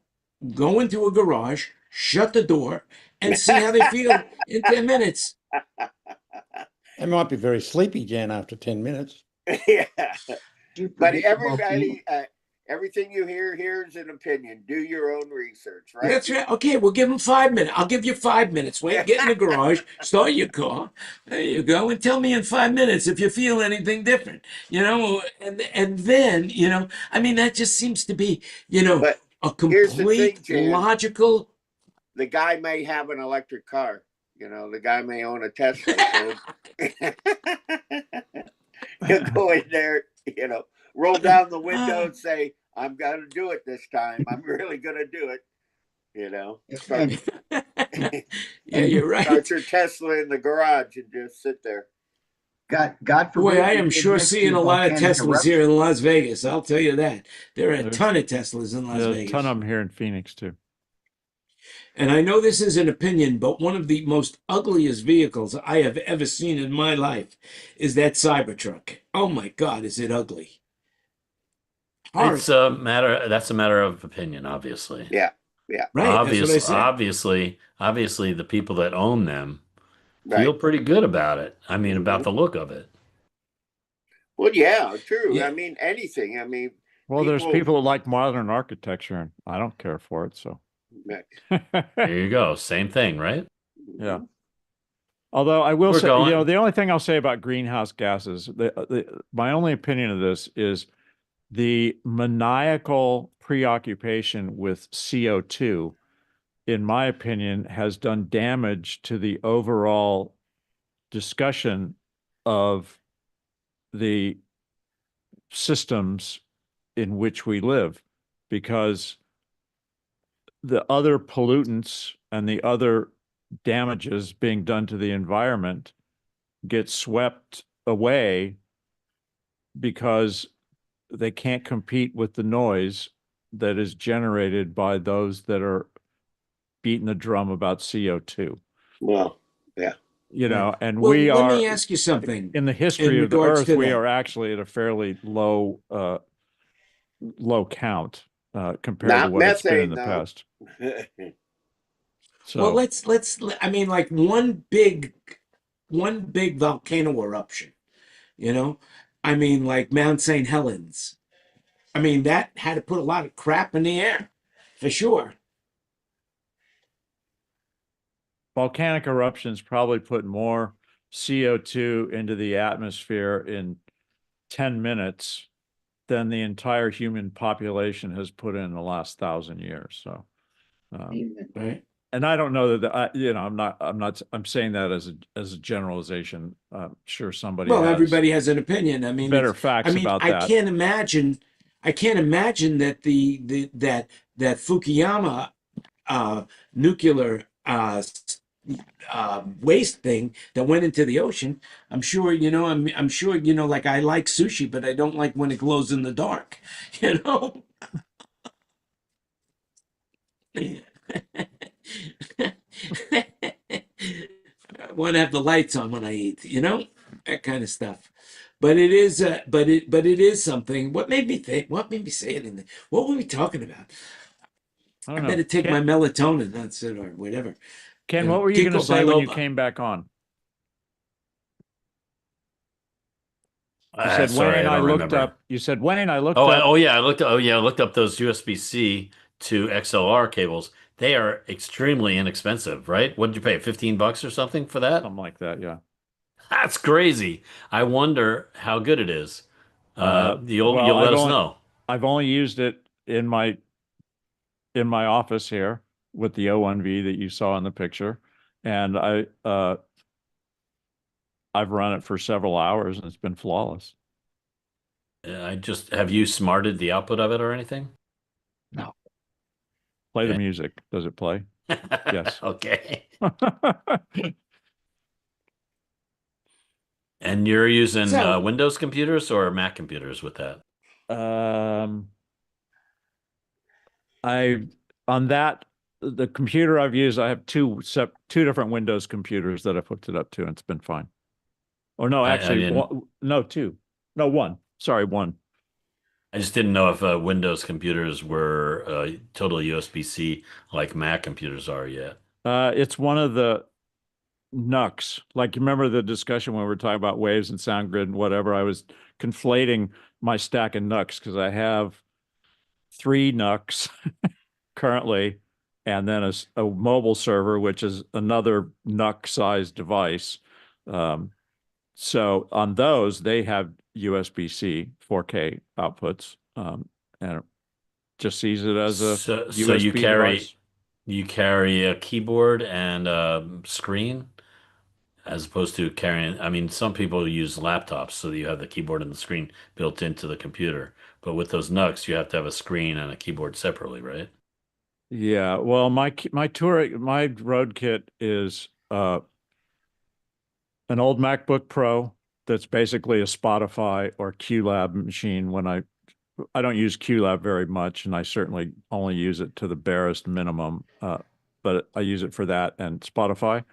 go into a garage, shut the door, and see how they feel in 10 minutes. They might be very sleepy, Jan, after 10 minutes. Yeah. But everything you hear here is an opinion. Do your own research, right? That's right. Okay, we'll give him 5 minutes. I'll give you 5 minutes. Wait, get in the garage, start your car. There you go, and tell me in 5 minutes if you feel anything different. And then I mean, that just seems to be But a here's the complete thing, Jan. logical. The guy may have an electric car. The guy may own a Tesla. So he'll go in there, roll down the window and say, I'm going to do it this time. I'm really going to do it. Yeah, you're right. Start your Tesla in the garage and just sit there. God forbid. Boy, I am sure seeing a lot of Teslas here in Las Vegas. I'll tell you that. There are a ton of Teslas in Las Vegas. A ton of them here in Phoenix, too. And I know this is an opinion, but one of the most ugliest vehicles I have ever seen in my life is that Cybertruck. Oh my God, is it ugly? It's a matter. That's a matter of opinion, obviously. Yeah. Right. Obviously, the people that own them feel pretty good about it. I mean, about the look of it. Well, yeah, true. Yeah. I mean, anything. I mean, there's people that like modern architecture, and I don't care for it. So there you go. Same thing, right? Yeah. Although I will say, going. the only thing I'll say about greenhouse gases, my only opinion of this is the maniacal preoccupation with CO2, in my opinion, has done damage to the overall discussion of the systems in which we live, because the other pollutants and the other damages being done to the environment get swept away because they can't compete with the noise that is generated by those that are beating the drum about CO2. Well, yeah. And well, we are. Let me ask you something. In the history of the Earth, we are actually at a fairly low count compared to what it's been in the past. So, well, let's. I mean, like one big volcano eruption. I mean, like Mount St. Helens. I mean, that had to put a lot of crap in the air, for sure. Volcanic eruptions probably put more CO2 into the atmosphere in 10 minutes than the entire human population has put in the last 1,000 years. So, right. And I don't know that I'm saying that as a generalization. I'm sure somebody. Well, everybody has an opinion. I mean, better facts about that. I can't imagine that that Fukuyama nuclear waste thing that went into the ocean. I'm sure I'm sure like I like sushi, but I don't like when it glows in the dark. I want to have the lights on when I eat, that kind of stuff. But it is, but it is something. What made me think? What made me say it? What were we talking about? I better take my melatonin. That's it, or whatever. Ken, what were you going to say when you came back on? You said sorry, Wayne. I looked remember. up. You said Wayne. I looked up. Oh yeah, I looked up those USB-C to XLR cables. They are extremely inexpensive, right? What did you pay? $15 or something for that? Something like that, yeah. That's crazy. I wonder how good it is. You'll let us know. I've only used it in my office here with the O1V that you saw in the picture, and I've run it for several hours and it's been flawless. Have you smarted the output of it or anything? No. Play the music. Does it play? Yes. Okay. And you're using Windows computers or Mac computers with that? The computer I've used, I have two different Windows computers that I've hooked it up to, and it's been fine. Or no, actually, one. Sorry, one. I just didn't know if Windows computers were total USB-C like Mac computers are yet. It's one of the NUCs. Like, you remember the discussion when we were talking about waves and SoundGrid and whatever? I was conflating my stack of NUCs because I have 3 NUCs currently, and then a mobile server, which is another NUC-sized device. So on those, they have USB-C 4K outputs, and it just sees it as a So USB device. you carry a keyboard and a screen as opposed to carrying. I mean, some people use laptops so that you have the keyboard and the screen built into the computer. But with those NUCs, you have to have a screen and a keyboard separately, right? Yeah, well, my road kit is an old MacBook Pro that's basically a Spotify or QLab machine. I don't use QLab very much, and I certainly only use it to the barest minimum, but I use it for that and Spotify.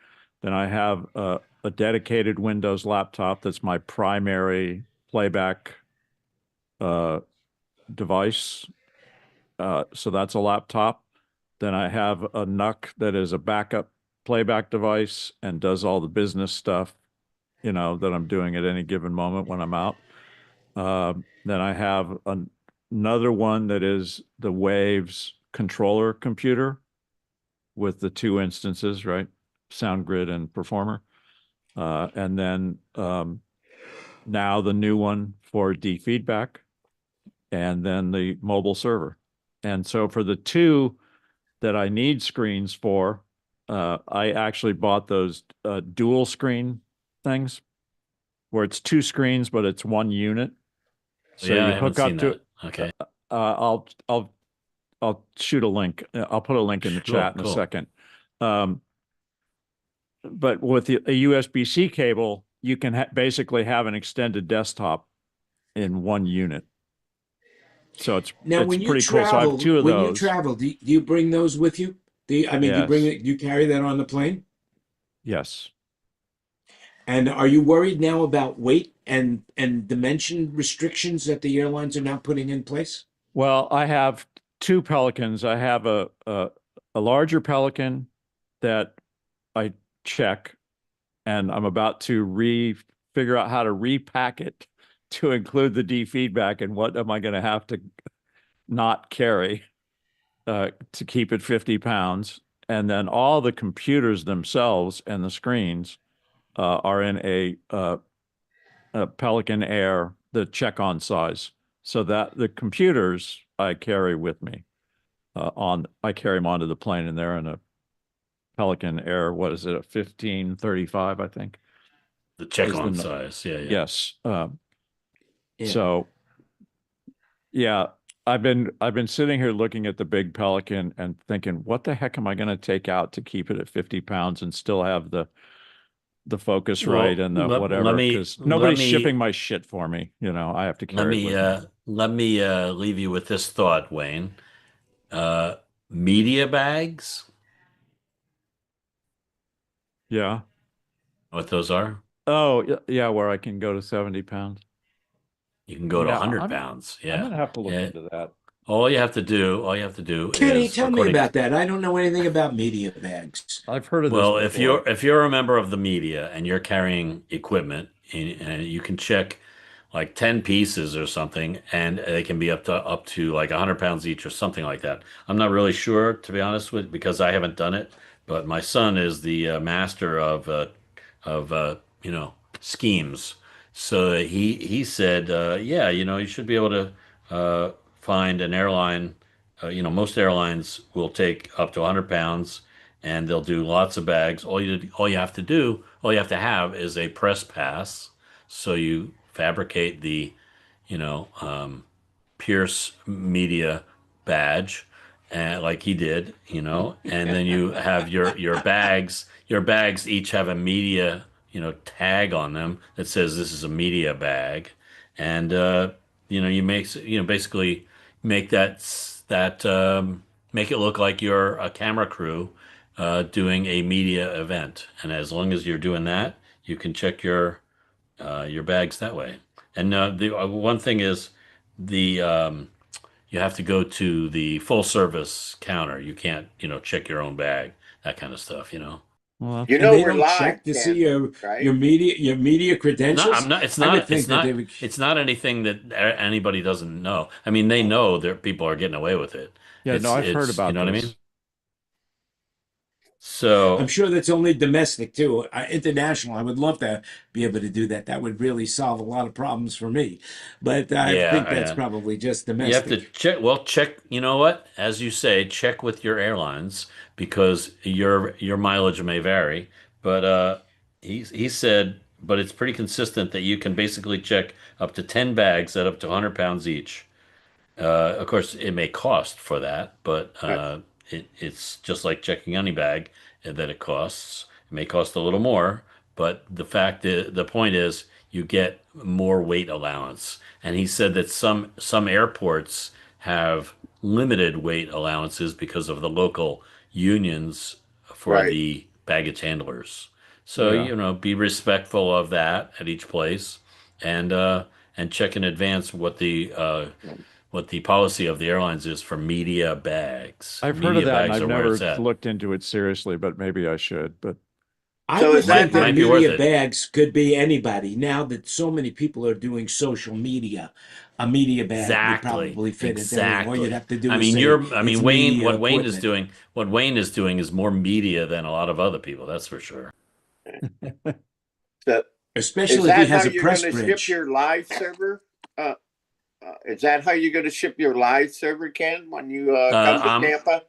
Then I have a dedicated Windows laptop that's my primary playback device. So that's a laptop. Then I have a NUC that is a backup playback device and does all the business stuff, that I'm doing at any given moment when I'm out. Then I have another one that is the Waves controller computer with the 2 instances, right? SoundGrid and Performer. And then now the new one for D-feedback, and then the mobile server. And so for the 2 that I need screens for, I actually bought those dual screen things where it's 2 screens, but it's 1 unit. So Yeah, you I haven't hook up seen to that. Okay. I'll shoot a link. I'll put a link in the Sure, chat in a cool. second. But with a USB-C cable, you can basically have an extended desktop in 1 unit. So it's when you pretty cool. So I have 2 of when those. you travel, do you bring those with you? Yes. You carry that on the plane? Yes. And are you worried now about weight and dimension restrictions that the airlines are now putting in place? Well, I have 2 Pelicans. I have a larger Pelican that I check, and I'm about to figure out how to repack it to include the D-feedback, and what am I going to have to not carry to keep it 50 pounds. And then all the computers themselves and the screens are in a Pelican Air, the check-on size, so that the computers I carry with me I carry them onto the plane, and they're in a Pelican Air. What is it? A 1535, I think. The check-on size. Yeah. Yes. Yeah. So, yeah, I've been sitting here looking at the big Pelican and thinking, what the heck am I going to take out to keep it at 50 pounds and still have the focus right and the whatever? Because nobody's shipping my shit for me. I have to carry it with me. Let me leave you with this thought, Wayne. Media bags. Yeah. What those are? Oh, yeah, where I can go to 70 pounds. You can go to 100 pounds. Yeah. I'm gonna have to look into that. All you have to do Kenny, is tell me about that. I don't know anything about media bags. I've heard of this Well, before. if you're a member of the media and you're carrying equipment, and you can check like 10 pieces or something, and they can be up to like 100 pounds each or something like that. I'm not really sure, to be honest with, because I haven't done it. But my son is the master of schemes. So he said, yeah, you should be able to find an airline. Most airlines will take up to 100 pounds, and they'll do lots of bags. All you have to have is a press pass. So you fabricate the, Pierce Media badge, and like he did, and then you have your bags. Your bags each have a media, tag on them that says this is a media bag, and basically make make it look like you're a camera crew doing a media event, and as long as you're doing that, you can check your bags that way. And the one thing is the you have to go to the full service counter. You can't, check your own bag, that kind of stuff. Well, You And know they we're don't live, check to see Ken, right? your media No, credentials. I'm not. It's I would not. think It's that not. they would. It's not anything that anybody doesn't know. I mean, they know that people are getting away with it. yeah, no, I've heard You about know what I this. mean? I'm So sure that's only domestic too. International, I would love to be able to do that. That would really solve a lot of problems for me. But I think yeah, that's yeah. probably just You have to domestic. check. Well, check. You know what? As you say, check with your airlines because your mileage may vary. But he said, but it's pretty consistent that you can basically check up to 10 bags at up to 100 pounds each. Of course, it may cost for that, but Right. it's just like checking any bag that it costs. It may cost a little more, but the point is you get more weight allowance. And he said that some airports have limited weight allowances because of the local unions for Right. the baggage handlers. So, Yeah. you know, be respectful of that at each place and check in advance what the policy of the airlines is for media bags. I've heard of Media that, and bags I've are where never it's at. looked into it seriously, but maybe I should. But I So would is that think that might be worth media it. bags could be anybody. Now that so many people are doing social media, a media bag would Exactly. probably fit into anything. All you'd Exactly. have to do I is mean, say it's Wayne, media equipment. what Wayne is doing is more media than a lot of other people, that's for sure. So is Especially if he that how has a you're going press to ship bridge. your live server? Is that how you're going to ship your live server, Ken, when you come to I'm Tampa?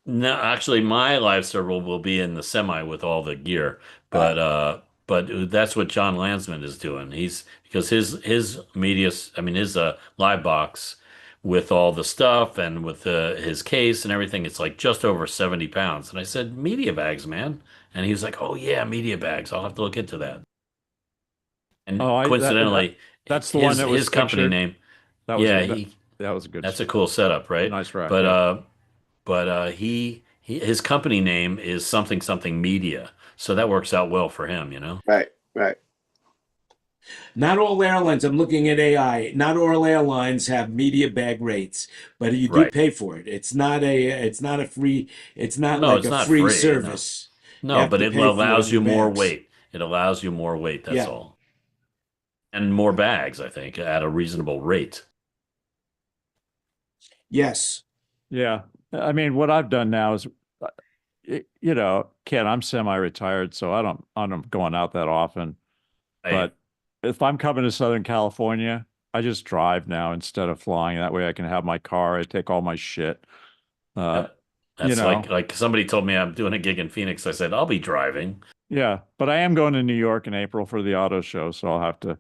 No, actually, my live server will be in the semi with all the gear, but that's what John Landsman is doing. He's because his media, I mean his live box with all the stuff and with his case and everything, it's like just over 70 pounds. And I said, media bags, man. And he was like, oh yeah, media bags. I'll have to look into that. And oh, coincidentally, that's the one that was his company pictured. name, That was yeah, that was a good, that's a cool setup, right? nice rack. But Yeah. his company name is something something media, so that works out well for him, you know. Right, right. Not all airlines, I'm looking at AI, not all airlines have media bag rates, but you do Right. pay for it. It's not a free, it's not No, like it's a not free free. No, service. You no, have but to it pay for it allows in you the more bags. weight. It allows you more weight. That's Yeah. all, and more bags, I think, at a reasonable rate. Yes. Yeah. I mean, what I've done now is, you know, Ken, I'm semi-retired, so I'm going out that often. But if I'm coming to Southern California, I just drive now instead of flying. That way I can have my car. I take all my shit. That's you know, like somebody told me I'm doing a gig in Phoenix. I said I'll be driving. yeah, but I am going to New York in April for the auto show, so I'll have to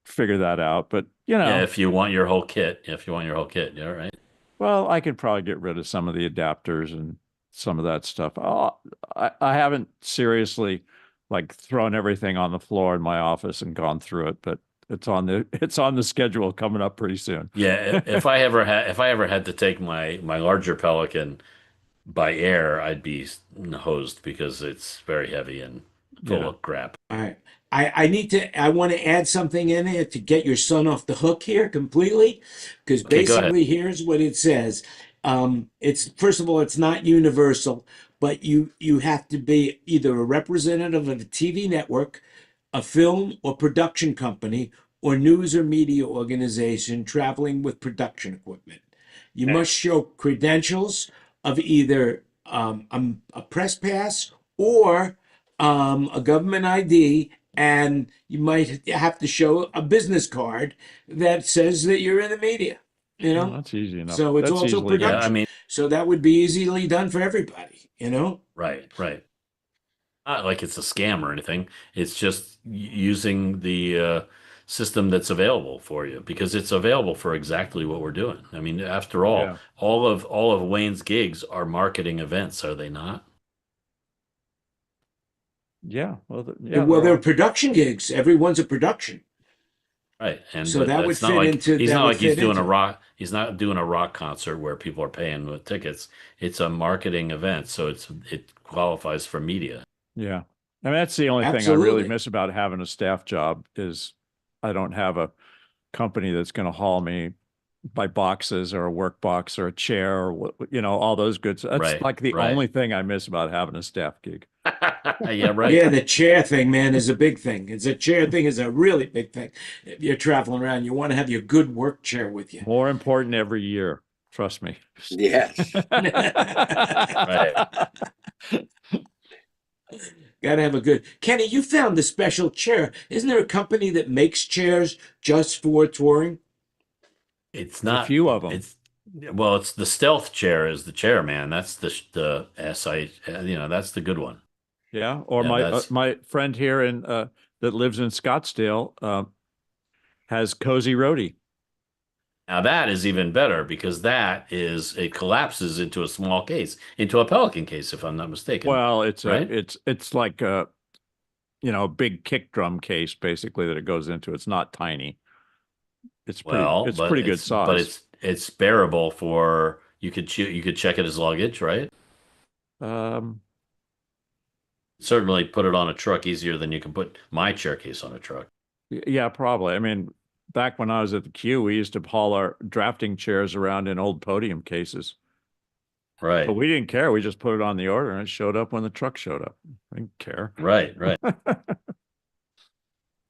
figure that out. But you know, Yeah, if you want your whole kit, yeah, right. well, I could probably get rid of some of the adapters and some of that stuff. I haven't seriously like thrown everything on the floor in my office and gone through it, but it's on the schedule coming up pretty soon. Yeah, if I ever had to take my larger Pelican by air, I'd be hosed because it's very heavy and full Yeah. of crap. All right. I want to add something in here to get your son off the hook here completely, because Okay, go ahead. basically here's what it says. It's first of all, it's not universal, but you have to be either a representative of a TV network, a film or production company, or news or media organization traveling with production equipment. You must show credentials of either a press pass or a government ID, and you might have to show a business card that says that you're in the media. You know, Well, that's easy enough. so it's That's also easily done. Yeah, I production. mean, So that would be easily done for everybody. You know. right. Not like it's a scam or anything. It's just using the system that's available for you because it's available for exactly what we're doing. I mean, after all, Yeah. all of Wayne's gigs are marketing events, are they not? Yeah. Well, Well, they're production gigs. Everyone's a production. Right. And So but that would that's not fit like into he's that not would like he's fit doing a into. rock he's not doing a rock concert where people are paying with tickets. It's a marketing event, so it qualifies for media. Yeah. I mean, that's the only thing I really Absolutely. miss about having a staff job is I don't have a company that's going to haul me buy boxes or a work box or a chair or all those goods. That's Right, like the right. only thing I miss about having a staff gig. Yeah, right. Yeah, the chair thing, man, is a big thing. It's a chair thing is a really big thing. If you're traveling around, you want to have your good work chair with you. More important every year. Trust me. Yes. Right. Got to have a good. Kenny, you found the special chair. Isn't there a company that makes chairs just for touring? It's There's not a few of them. It's the stealth chair is the chair, man. That's the SI. That's the good one. Yeah. Or Yeah, my friend here that lives in Scottsdale has Cozy Roadie. Now that is even better because it collapses into a small case, into a Pelican case, if I'm not mistaken. Well, it's right? it's like a big kick drum case basically that it goes into. It's not tiny. It's pretty good size. But it's bearable for you could check it as luggage, right? Certainly put it on a truck easier than you can put my chair case on a truck. Yeah, probably. I mean, back when I was at the Q, we used to haul our drafting chairs around in old podium cases. Right. But we didn't care. We just put it on the order and it showed up when the truck showed up. I didn't care. Right.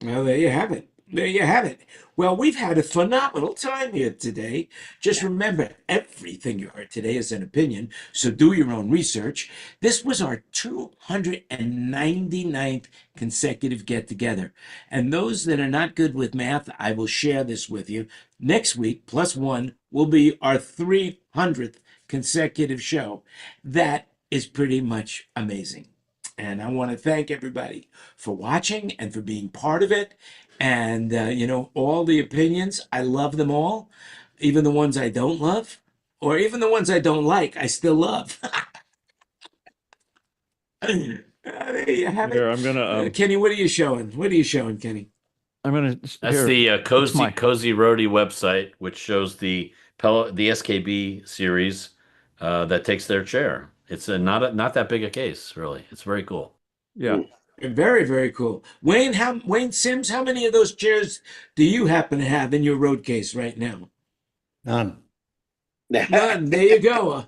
Well, there you have it. There you have it. Well, we've had a phenomenal time here today. Just remember, everything you heard today is an opinion, so do your own research. This was our 299th consecutive get-together. And those that are not good with math, I will share this with you. Next week, +1, will be our 300th consecutive show. That is pretty much amazing. And I want to thank everybody for watching and for being part of it. And, all the opinions, I love them all. Even the ones I don't love, or even the ones I don't like, I still love. There you have Here, it. I'm gonna Kenny, what are you showing? What are you showing, Kenny? I'm gonna. That's the Cozy Roadie website, which shows the SKB series that takes their chair. It's not that big a case, really. It's very cool. Yeah. Very, very cool. Wayne Sims, how many of those chairs do you happen to have in your road case right now? None. None. There you go.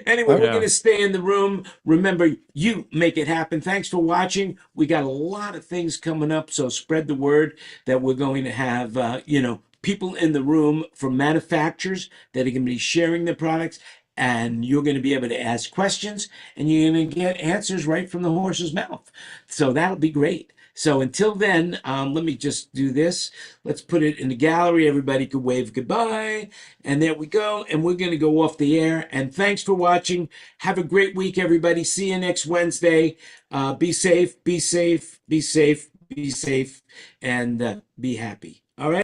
Anyway, we're going to stay in the room. Remember, you make it happen. Thanks for watching. We got a lot of things coming up, so spread the word that we're going to have, people in the room from manufacturers that are going to be sharing their products, and you're going to be able to ask questions, and you're going to get answers right from the horse's mouth. So that'll be great. So until then, let me just do this. Let's put it in the gallery. Everybody could wave goodbye. And there we go. And we're going to go off the air. And thanks for watching. Have a great week, everybody. See you next Wednesday. Be safe, be safe, be safe, be safe, and be happy. All right.